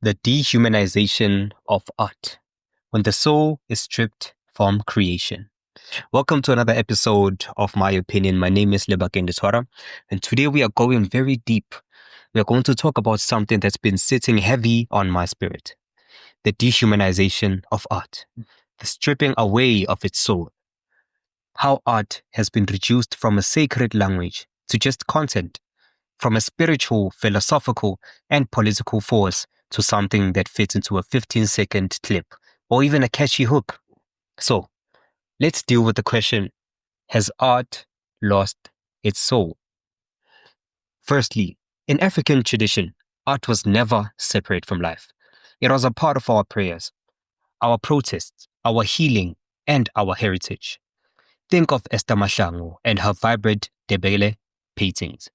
The dehumanization of art, when the soul is stripped from creation. Welcome to another episode of My Opinion. My name is Lebakeng, and today we are going very deep. We are going to talk about something that's been sitting heavy on my spirit. The dehumanization of art, the stripping away of its soul. How art has been reduced from a sacred language to just content, from a spiritual, philosophical, and political force to something that fits into a 15-second clip or even a catchy hook. So, let's deal with the question, has art lost its soul? Firstly, in African tradition, art was never separate from life. It was a part of our prayers, our protests, our healing, and our heritage. Think of Esther Mahlangu and her vibrant Ndebele paintings.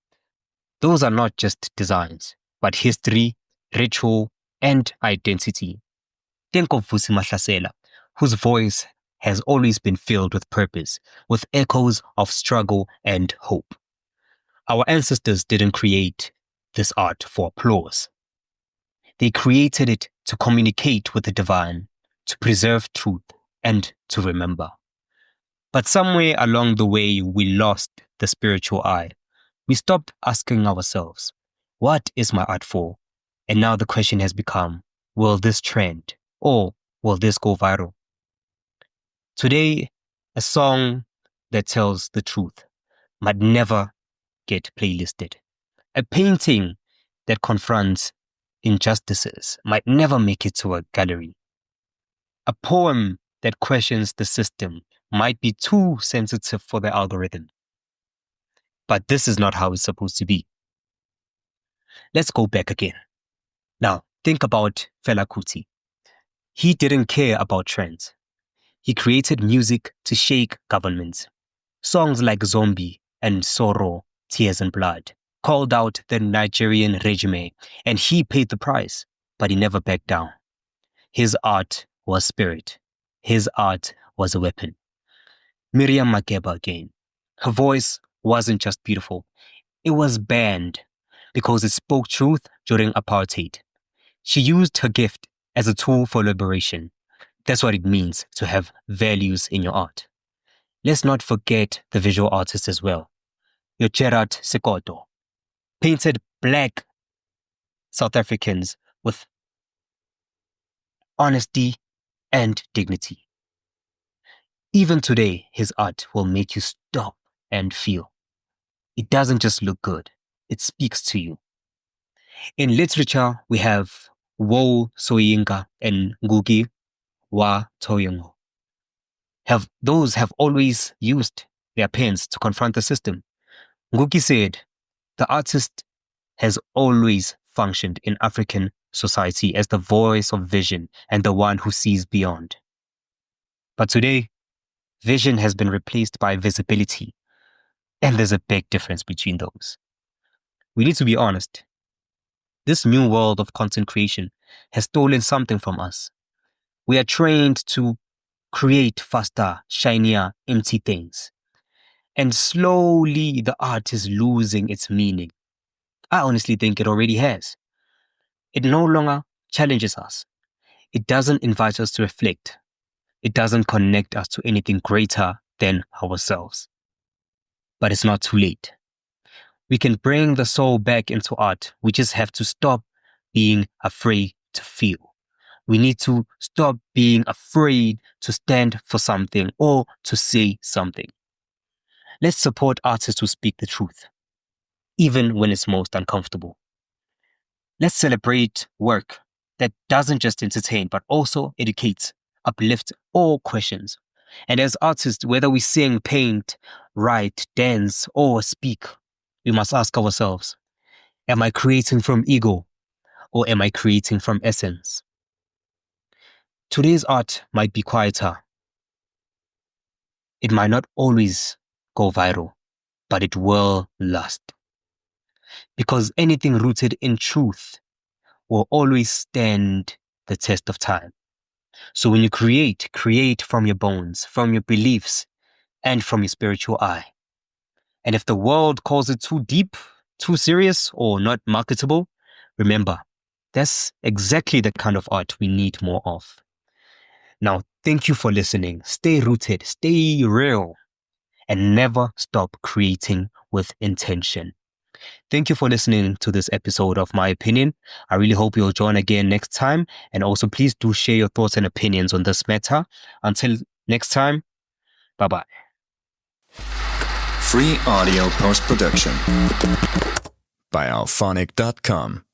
Those are not just designs, but history, ritual, and identity. Think of Vusi Mahlasela, whose voice has always been filled with purpose, with echoes of struggle and hope. Our ancestors didn't create this art for applause. They created it to communicate with the divine, to preserve truth, and to remember. But somewhere along the way, we lost the spiritual eye. We stopped asking ourselves, what is my art for? And now the question has become, will this trend or will this go viral? Today, a song that tells the truth might never get playlisted. A painting that confronts injustices might never make it to a gallery. A poem that questions the system might be too sensitive for the algorithm. But this is not how it's supposed to be. Let's go back again. Now, think about Fela Kuti. He didn't care about trends. He created music to shake governments. Songs like Zombie and Sorrow, Tears and Blood called out the Nigerian regime, and he paid the price, but he never backed down. His art was spirit. His art was a weapon. Miriam Makeba again. Her voice wasn't just beautiful. It was banned because it spoke truth during apartheid. She used her gift as a tool for liberation. That's what it means to have values in your art. Let's not forget the visual artists as well. Your Gerard Sekoto painted black South Africans with honesty and dignity. Even today, his art will make you stop and feel. It doesn't just look good, it speaks to you. In literature, we have Wole Soyinka and Ngũgĩ wa Thiong'o. Those have always used their pens to confront the system. Ngũgĩ said, the artist has always functioned in African society as the voice of vision and the one who sees beyond. But today, vision has been replaced by visibility, and there's a big difference between those. We need to be honest. This new world of content creation has stolen something from us. We are trained to create faster, shinier, empty things. And slowly the art is losing its meaning. I honestly think it already has. It no longer challenges us. It doesn't invite us to reflect. It doesn't connect us to anything greater than ourselves. But it's not too late. We can bring the soul back into art. We just have to stop being afraid to feel. We need to stop being afraid to stand for something or to say something. Let's support artists who speak the truth, even when it's most uncomfortable. Let's celebrate work that doesn't just entertain, but also educates, uplifts, or questions. And as artists, whether we sing, paint, write, dance, or speak, we must ask ourselves, am I creating from ego or am I creating from essence? Today's art might be quieter. It might not always go viral, but it will last. Because anything rooted in truth will always stand the test of time. So when you create from your bones, from your beliefs, and from your spiritual eye. And if the world calls it too deep, too serious, or not marketable, remember, That's exactly the kind of art we need more of. Now, thank you for listening. Stay rooted, stay real, and never stop creating with intention. Thank you for listening to this episode of My Opinion. I really hope you'll join again next time. And also, please do share your thoughts and opinions on this matter. Until next time, bye-bye. Free audio post-production by alphonic.com.